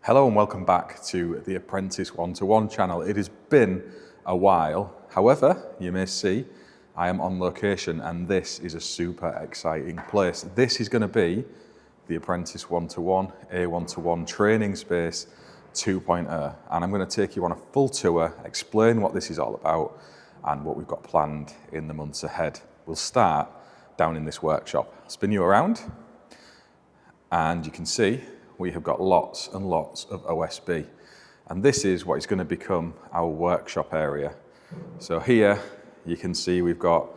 Hello and welcome back to the Apprentice 121 channel. It has been a while. However, you may see I am on location and this is a super exciting place. This is going to be the Apprentice 121 A121 training space 2.0, and I'm going to take you on a full tour, explain what this is all about and what we've got planned in the months ahead. We'll start down in this workshop. I'll spin you around and you can see we have got lots and lots of OSB, and this is what is going to become our workshop area. So here you can see we've got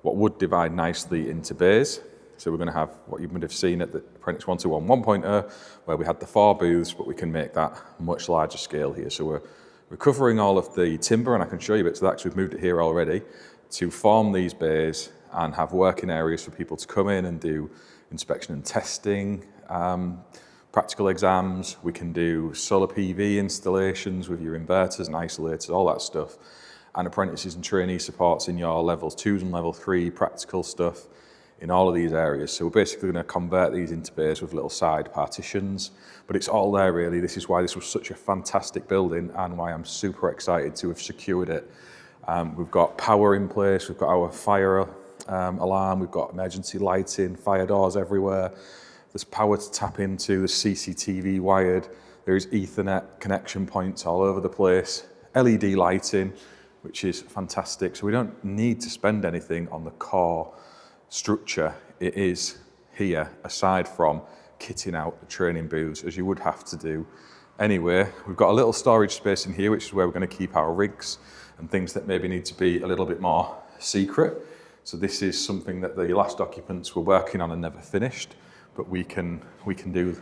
what would divide nicely into bays. So we're going to have what you would have seen at the Apprentice 121 1.0, where we had the 4 booths, but we can make that much larger scale here. So we're recovering all of the timber, and I can show you bits of that because we've moved it here already, to form these bays and have working areas for people to come in and do inspection and testing, practical exams. We can do solar PV installations with your inverters and isolators, all that stuff. And apprentices and trainee supports in your levels 2s and level 3 practical stuff in all of these areas. So we're basically going to convert these into bays with little side partitions, but it's all there really. This is why this was such a fantastic building and why I'm super excited to have secured it. We've got power in place, we've got our fire alarm, we've got emergency lighting, fire doors everywhere. There's power to tap into, there's CCTV wired, there is Ethernet connection points all over the place, LED lighting, which is fantastic. So we don't need to spend anything on the core structure. It is here, aside from kitting out the training booths, as you would have to do anyway. We've got a little storage space in here, which is where we're going to keep our rigs and things that maybe need to be a little bit more secret. So this is something that the last occupants were working on and never finished, but we can do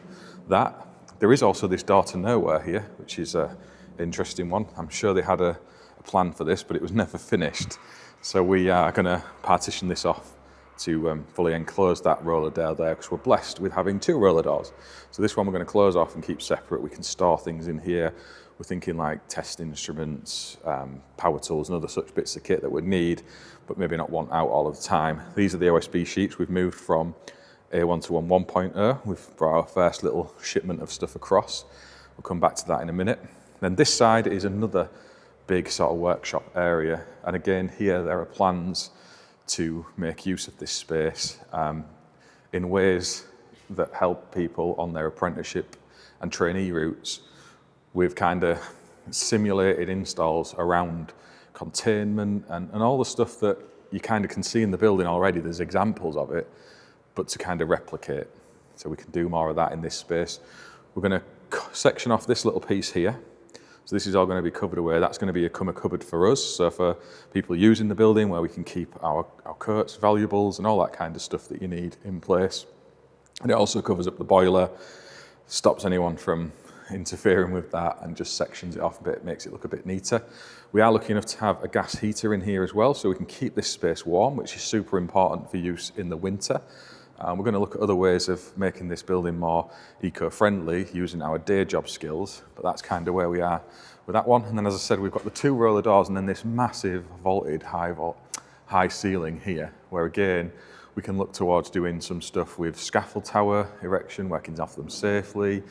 that. There is also this door to nowhere here, which is an interesting one. I'm sure they had a plan for this, but it was never finished. So we are going to partition this off to fully enclose that roller door there, because we're blessed with having 2 roller doors. So this one we're going to close off and keep separate. We can store things in here. We're thinking like test instruments, power tools and other such bits of kit that we'd need, but maybe not want out all of the time. These are the OSB sheets we've moved from A121 1.0. We've brought our first little shipment of stuff across. We'll come back to that in a minute. Then this side is another big sort of workshop area. And again, here there are plans to make use of this space in ways that help people on their apprenticeship and trainee routes. We've kind of simulated installs around containment and all the stuff that you kind of can see in the building already. There's examples of it, but to kind of replicate. So we can do more of that in this space. We're going to section off this little piece here. So this is all going to be covered away. That's going to become a cupboard for us. So for people using the building, where we can keep our coats, valuables and all that kind of stuff that you need in place. And it also covers up the boiler, stops anyone from interfering with that, and just sections it off a bit, makes it look a bit neater. We are lucky enough to have a gas heater in here as well, so we can keep this space warm, which is super important for use in the winter. We're going to look at other ways of making this building more eco-friendly using our day job skills, but that's kind of where we are with that one. And then, as I said, we've got the 2 roller doors and then this massive vaulted high ceiling here, where again we can look towards doing some stuff with scaffold tower erection, working off them safely,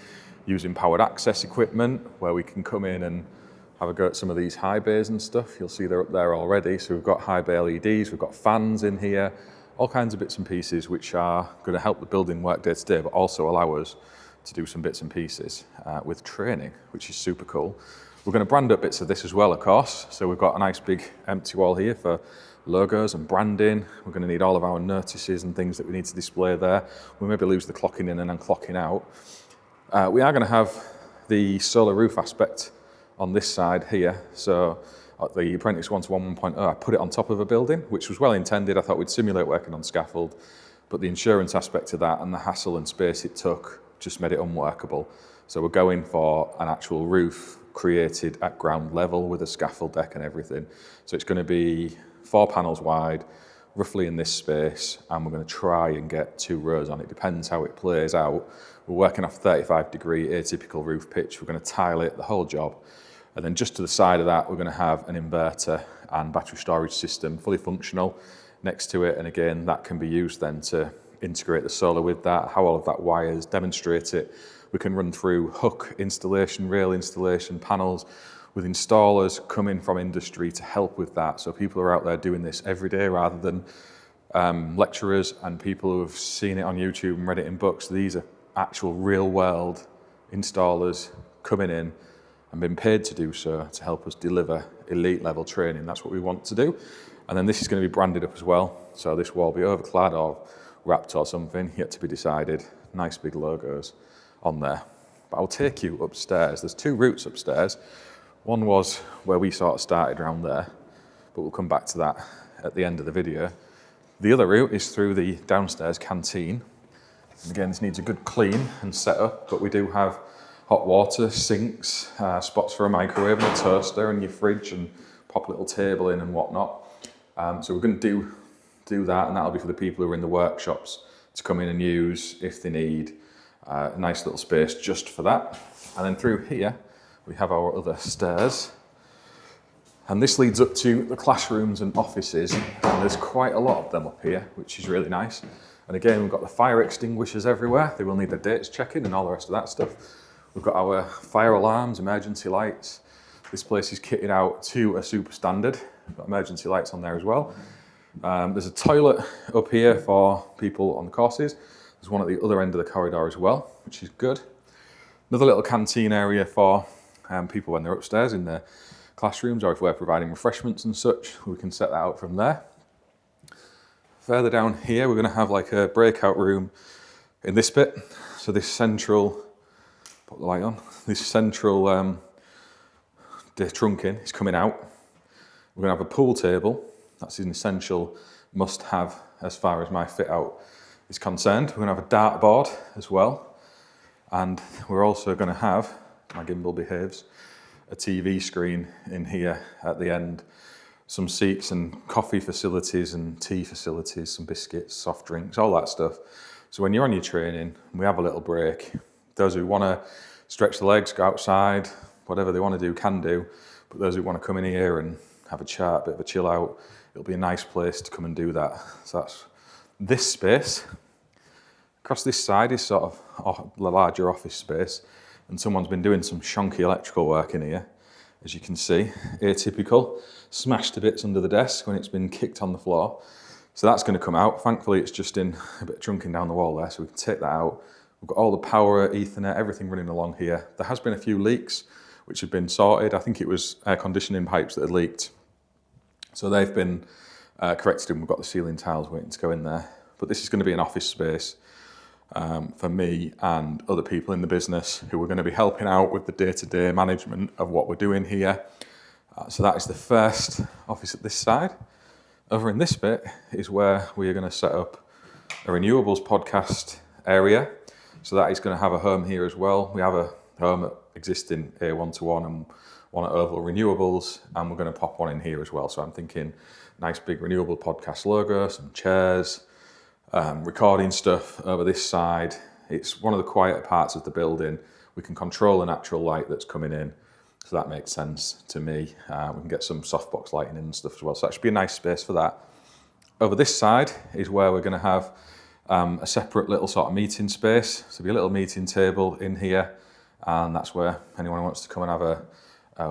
using powered access equipment where we can come in and have a go at some of these high bays and stuff. You'll see they're up there already. So we've got high bay LEDs, we've got fans in here, all kinds of bits and pieces which are going to help the building work day to day, but also allow us to do some bits and pieces with training, which is super cool. We're going to brand up bits of this as well, of course. So we've got a nice big empty wall here for logos and branding. We're going to need all of our notices and things that we need to display there. We maybe lose the clocking in and unclocking out. We are going to have the solar roof aspect on this side here. So at the Apprentice 121 1.0, I put it on top of a building, which was well intended. I thought we'd simulate working on scaffold, but the insurance aspect of that and the hassle and space it took just made it unworkable. So we're going for an actual roof created at ground level with a scaffold deck and everything. So it's going to be 4 panels wide, roughly in this space, and we're going to try and get 2 rows on. It depends how it plays out. We're working off 35-degree atypical roof pitch. We're going to tile it, the whole job. And then just to the side of that, we're going to have an inverter and battery storage system, fully functional, next to it. And again, that can be used then to integrate the solar with that, how all of that wires, demonstrate it We can run through hook installation, rail installation, panels, with installers coming from industry to help with that. So people are out there doing this every day rather than lecturers and people who have seen it on YouTube and read it in books. These are actual real world installers coming in and been paid to do so to help us deliver elite level training. That's what we want to do. And then this is going to be branded up as well. So this wall will be overclad or wrapped or something, yet to be decided. Nice big logos on there. But I'll take you upstairs. There's 2 routes upstairs. One was where we sort of started around there, but we'll come back to that at the end of the video. The other route is through the downstairs canteen. And again, this needs a good clean and set up, but we do have hot water, sinks, spots for a microwave and a toaster and your fridge, and pop a little table in and whatnot. So we're going to do that, and that'll be for the people who are in the workshops to come in and use if they need a nice little space just for that. And then through here, we have our other stairs. And this leads up to the classrooms and offices, and there's quite a lot of them up here, which is really nice. And again, we've got the fire extinguishers everywhere. They will need their dates checking and all the rest of that stuff. We've got our fire alarms, emergency lights. This place is kitted out to a super standard. We've got emergency lights on there as well. There's a toilet up here for people on the courses. There's one at the other end of the corridor as well, which is good. Another little canteen area for people when they're upstairs in their classrooms, or if we're providing refreshments and such, we can set that out from there. Further down here, we're going to have like a breakout room in this bit. So this central, put the light on, this central trunking is coming out. We're going to have a pool table. That's an essential must-have as far as my fit out is concerned. We're going to have a dartboard as well. And we're also going to have, my gimbal behaves, a TV screen in here at the end, some seats and coffee facilities and tea facilities, some biscuits, soft drinks, all that stuff. So when you're on your training, we have a little break. Those who want to stretch the legs, go outside, whatever they want to do can do, but those who want to come in here and have a chat, a bit of a chill out, it'll be a nice place to come and do that. So that's this space. Across this side is sort of the larger office space, and someone's been doing some shonky electrical work in here, as you can see. Atypical, smashed to bits under the desk when it's been kicked on the floor. So that's going to come out. Thankfully, it's just in a bit of trunking down the wall there, so we can take that out. We've got all the power, Ethernet, everything running along here. There has been a few leaks, which have been sorted. I think it was air conditioning pipes that had leaked. So they've been corrected, and we've got the ceiling tiles waiting to go in there. But this is going to be an office space for me and other people in the business who are going to be helping out with the day-to-day management of what we're doing here. So that is the first office at this side. Over in this bit is where we are going to set up a renewables podcast area. So that is going to have a home here as well. We have a home at existing A121 and one at Oval Renewables, and we're going to pop one in here as well. So I'm thinking nice big renewable podcast logo, some chairs, recording stuff over this side. It's one of the quieter parts of the building. We can control the natural light that's coming in, so that makes sense to me. We can get some softbox lighting in and stuff as well, so that should be a nice space for that. Over this side is where we're going to have a separate little sort of meeting space. So there'll be a little meeting table in here, and that's where anyone who wants to come and have a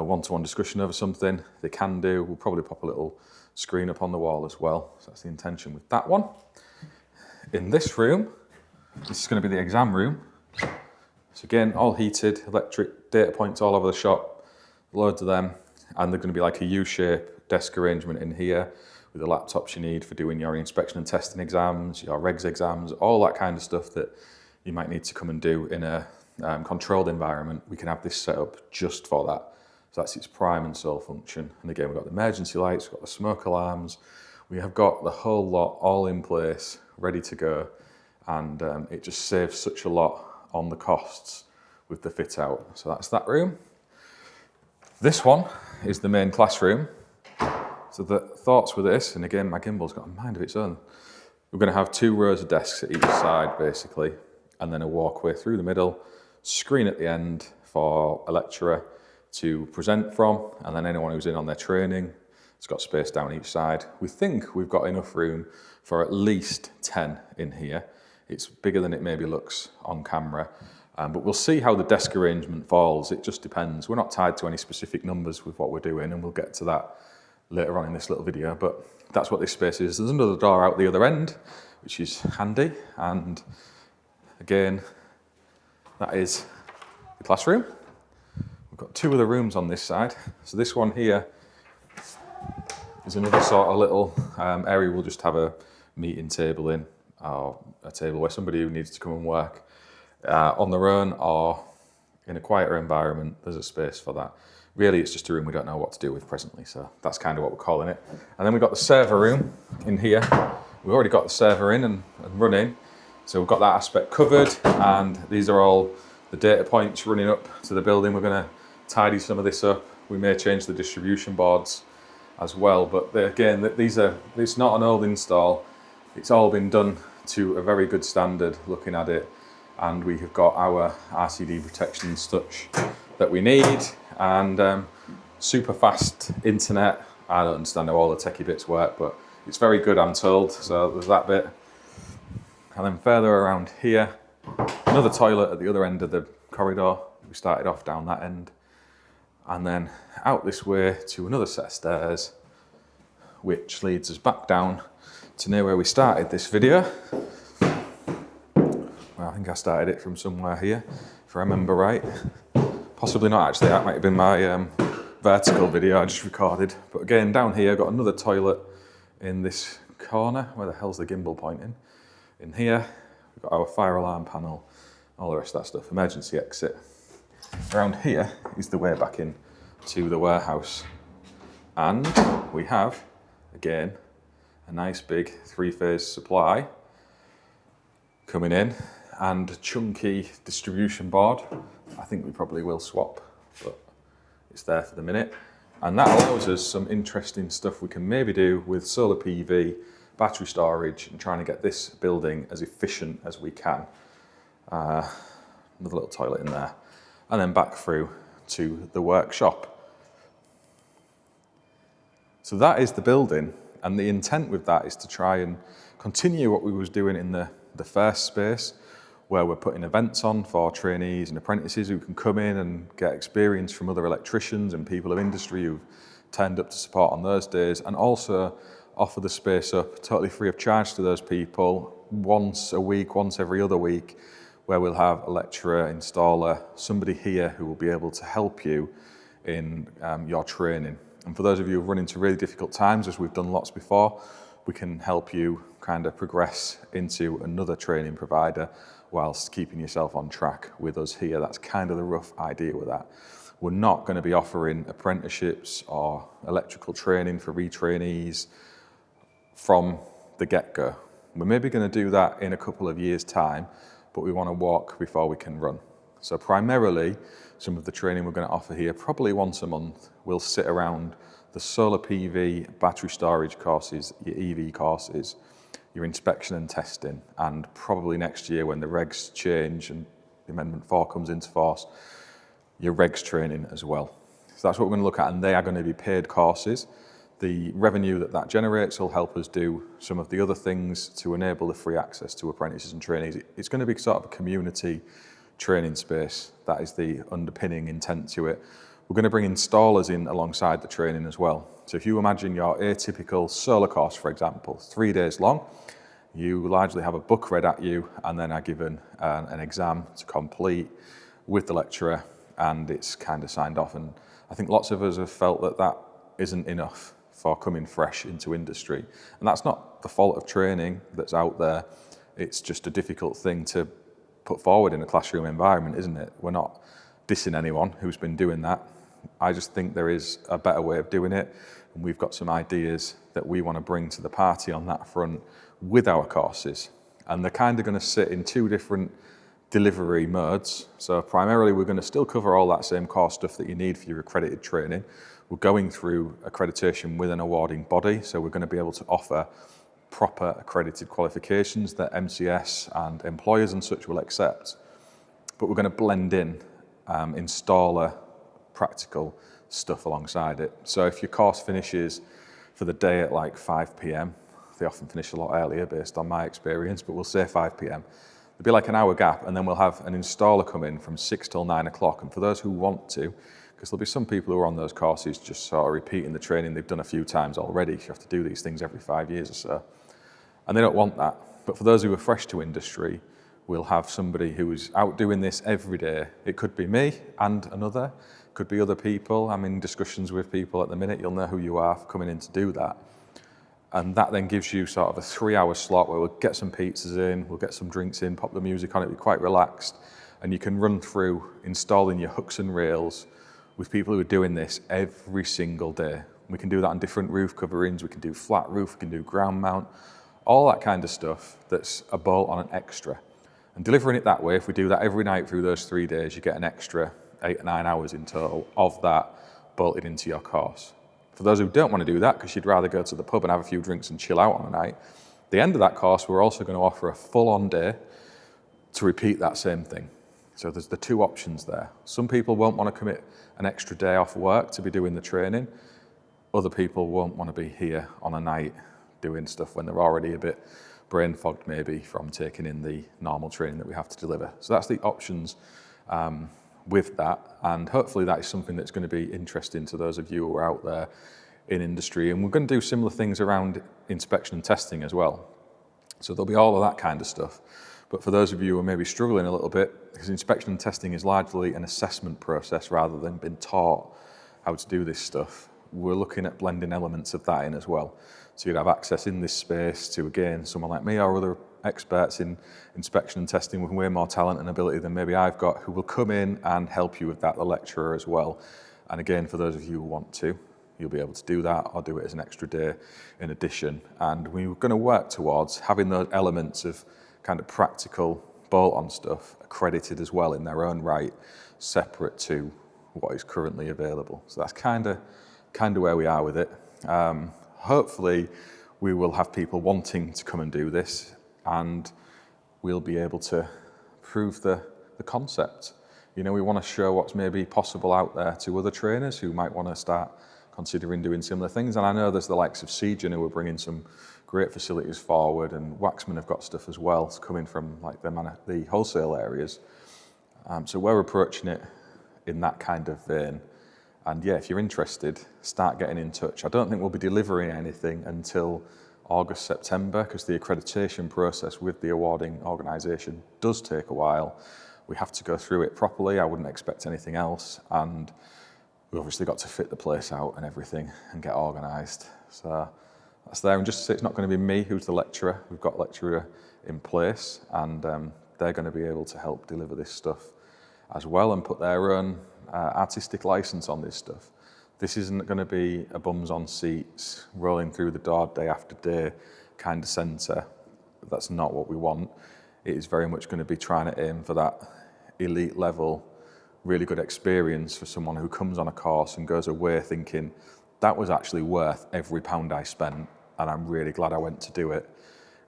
one-to-one discussion over something, they can do. We'll probably pop a little screen up on the wall as well. So that's the intention with that one. In this room, this is going to be the exam room. So again, all heated, electric, data points all over the shop, loads of them. And they're going to be like a U-shape desk arrangement in here with the laptops you need for doing your inspection and testing exams, your regs exams, all that kind of stuff that you might need to come and do in a controlled environment. We can have this set up just for that. So that's its prime and sole function. And again, we've got the emergency lights, we've got the smoke alarms, we have got the whole lot all in place, ready to go. And it just saves such a lot on the costs with the fit out. So that's that room. This one is the main classroom. So the thoughts with this, and again, my gimbal's got a mind of its own. We're going to have 2 rows of desks at each side, basically, and then a walkway through the middle, screen at the end for a lecturer to present from, and then anyone who's in on their training. It's got space down each side. We think we've got enough room for at least 10 in here. It's bigger than it maybe looks on camera. But we'll see how the desk arrangement falls. It just depends. We're not tied to any specific numbers with what we're doing, and we'll get to that later on in this little video. But that's what this space is. There's another door out the other end, which is handy. And again, that is the classroom. We've got two other rooms on this side. So this one here is another sort of little area we'll just have a meeting table in, or a table where somebody who needs to come and work on their own or in a quieter environment, there's a space for that. Really, it's just a room we don't know what to do with presently, so that's kind of what we're calling it. And then we've got the server room in here. We've already got the server in and running, so we've got that aspect covered, and these are all the data points running up to the building. We're going to tidy some of this up. We may change the distribution boards as well, but again, it's not an old install. It's all been done to a very good standard, looking at it, and we have got our RCD protection and such that we need, and super fast internet. I don't understand how all the techie bits work, but it's very good, I'm told, so there's that bit. And then further around here, another toilet at the other end of the corridor. We started off down that end, and then out this way to another set of stairs, which leads us back down to near where we started this video. Well, I think I started it from somewhere here, if I remember right. Possibly not actually, that might have been my vertical video I just recorded. But again, down here, I've got another toilet in this corner. Where the hell's the gimbal pointing? In here, we've got our fire alarm panel, all the rest of that stuff, emergency exit. Around here is the way back in to the warehouse. And we have, again, a nice big 3-phase supply coming in, and a chunky distribution board. I think we probably will swap, but it's there for the minute. And that allows us some interesting stuff we can maybe do with solar PV, battery storage, and trying to get this building as efficient as we can. Another little toilet in there. And then back through to the workshop. So that is the building, and the intent with that is to try and continue what we was doing in the first space, where we're putting events on for trainees and apprentices who can come in and get experience from other electricians and people of industry who've turned up to support on those days, and also offer the space up totally free of charge to those people once a week, once every other week, where we'll have a lecturer, installer, somebody here who will be able to help you in your training. And for those of you who've run into really difficult times, as we've done lots before, we can help you kind of progress into another training provider whilst keeping yourself on track with us here. That's kind of the rough idea with that. We're not going to be offering apprenticeships or electrical training for retrainees from the get-go. We're maybe going to do that in a couple of years' time, but we want to walk before we can run. So primarily, some of the training we're going to offer here, probably once a month, will sit around the solar PV, battery storage courses, your EV courses, your inspection and testing, and probably next year when the regs change and Amendment 4 comes into force, your regs training as well. So that's what we're going to look at, and they are going to be paid courses. The revenue that generates will help us do some of the other things to enable the free access to apprentices and trainees. It's going to be sort of a community training space. That is the underpinning intent to it. We're going to bring installers in alongside the training as well. So if you imagine your atypical solar course, for example, 3 days long, you largely have a book read at you and then are given an exam to complete with the lecturer, and it's kind of signed off. And I think lots of us have felt that isn't enough for coming fresh into industry. And that's not the fault of training that's out there. It's just a difficult thing to put forward in a classroom environment, isn't it? We're not dissing anyone who's been doing that. I just think there is a better way of doing it, and we've got some ideas that we want to bring to the party on that front with our courses. And they're kind of going to sit in two different delivery modes. So primarily we're going to still cover all that same core stuff that you need for your accredited training. We're going through accreditation with an awarding body, so we're going to be able to offer proper accredited qualifications that MCS and employers and such will accept. But we're going to blend in installer practical stuff alongside it. So if your course finishes for the day at like 5 p.m, they often finish a lot earlier based on my experience, but we'll say 5 p.m, be like an hour gap, and then we'll have an installer come in from 6 till 9 o'clock. And for those who want to, because there'll be some people who are on those courses just sort of repeating the training they've done a few times already. You have to do these things every 5 years or so. And they don't want that. But for those who are fresh to industry, we'll have somebody who is out doing this every day. It could be me and another, could be other people. I'm in discussions with people at the minute. You'll know who you are for coming in to do that. And that then gives you sort of a 3-hour slot where we'll get some pizzas in, we'll get some drinks in, pop the music on it, be quite relaxed. And you can run through installing your hooks and rails with people who are doing this every single day. We can do that on different roof coverings, we can do flat roof, we can do ground mount, all that kind of stuff that's a bolt on an extra. And delivering it that way, if we do that every night through those 3 days, you get an extra 8 or 9 hours in total of that bolted into your course. For those who don't want to do that, because you'd rather go to the pub and have a few drinks and chill out on a night, at the end of that course, we're also going to offer a full-on day to repeat that same thing. So there's the two options there. Some people won't want to commit an extra day off work to be doing the training. Other people won't want to be here on a night doing stuff when they're already a bit brain fogged maybe from taking in the normal training that we have to deliver. So that's the options with that, and hopefully that is something that's going to be interesting to those of you who are out there in industry. And we're going to do similar things around inspection and testing as well. So there'll be all of that kind of stuff. But for those of you who are maybe struggling a little bit, because inspection and testing is largely an assessment process rather than being taught how to do this stuff, we're looking at blending elements of that in as well. So you'd have access in this space to, again, someone like me or other experts in inspection and testing with way more talent and ability than maybe I've got, who will come in and help you with that, the lecturer as well. And again, for those of you who want to, you'll be able to do that or do it as an extra day in addition. And we're going to work towards having those elements of kind of practical bolt-on stuff accredited as well in their own right, separate to what is currently available. So that's kind of where we are with it. Hopefully we will have people wanting to come and do this, and we'll be able to prove the concept. You know, we want to show what's maybe possible out there to other trainers who might want to start considering doing similar things. And I know there's the likes of Seagen who are bringing some great facilities forward, and Waxman have got stuff as well coming from like the wholesale areas. So we're approaching it in that kind of vein. And yeah, if you're interested, start getting in touch. I don't think we'll be delivering anything until August, September, because the accreditation process with the awarding organisation does take a while. We have to go through it properly. I wouldn't expect anything else. And we've obviously got to fit the place out and everything and get organised. So that's there. And just to say, it's not going to be me who's the lecturer. We've got a lecturer in place, and they're going to be able to help deliver this stuff as well and put their own artistic license on this stuff. This isn't going to be a bums on seats, rolling through the door day after day kind of centre. That's not what we want. It is very much going to be trying to aim for that elite level, really good experience for someone who comes on a course and goes away thinking, that was actually worth every pound I spent, and I'm really glad I went to do it,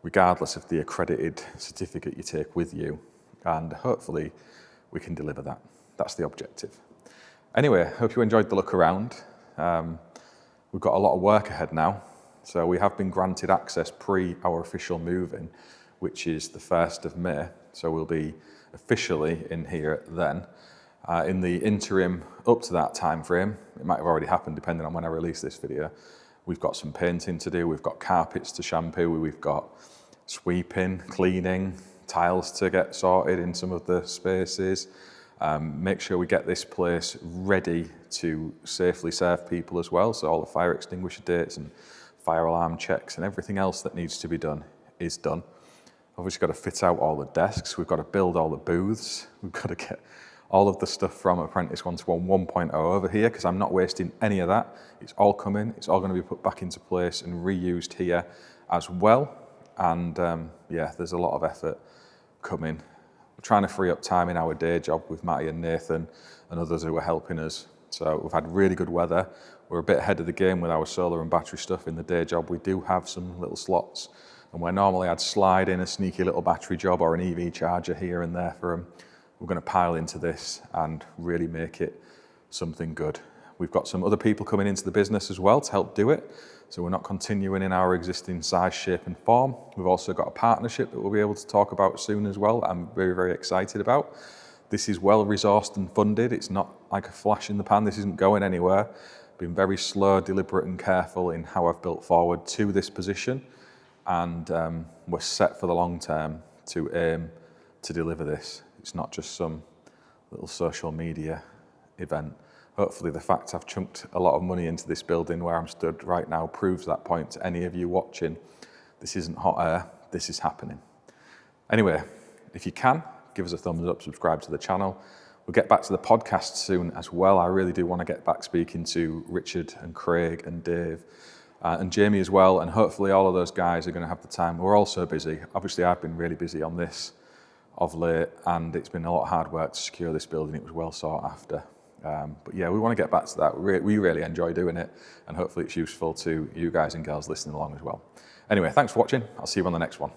regardless of the accredited certificate you take with you. And hopefully we can deliver that. That's the objective. Anyway, hope you enjoyed the look around. We've got a lot of work ahead now. So we have been granted access pre our official move-in, which is the 1st of May. So we'll be officially in here then. In the interim up to that time frame, it might have already happened depending on when I release this video, we've got some painting to do, we've got carpets to shampoo, we've got sweeping, cleaning, tiles to get sorted in some of the spaces. Make sure we get this place ready to safely serve people as well. So all the fire extinguisher dates and fire alarm checks and everything else that needs to be done is done. Obviously got to fit out all the desks. We've got to build all the booths. We've got to get all of the stuff from Apprentice 121 1.0 over here, because I'm not wasting any of that. It's all coming. It's all going to be put back into place and reused here as well. And yeah, there's a lot of effort coming. We're trying to free up time in our day job with Matty and Nathan and others who are helping us. So we've had really good weather. We're a bit ahead of the game with our solar and battery stuff in the day job. We do have some little slots, and where normally I'd slide in a sneaky little battery job or an EV charger here and there for them, we're going to pile into this and really make it something good. We've got some other people coming into the business as well to help do it. So we're not continuing in our existing size, shape and form. We've also got a partnership that we'll be able to talk about soon as well. I'm very, very excited about. This is well resourced and funded. It's not like a flash in the pan. This isn't going anywhere. Been very slow, deliberate and careful in how I've built forward to this position. And we're set for the long term to aim to deliver this. It's not just some little social media event. Hopefully the fact I've chunked a lot of money into this building where I'm stood right now proves that point to any of you watching. This isn't hot air, this is happening. Anyway, if you can, give us a thumbs up, subscribe to the channel. We'll get back to the podcast soon as well. I really do want to get back speaking to Richard and Craig and Dave and Jamie as well, and hopefully all of those guys are going to have the time. We're all so busy. Obviously I've been really busy on this of late, and it's been a lot of hard work to secure this building. It was well sought after. But yeah, we want to get back to that. We really enjoy doing it, and hopefully it's useful to you guys and girls listening along as well. Anyway, thanks for watching. I'll see you on the next one.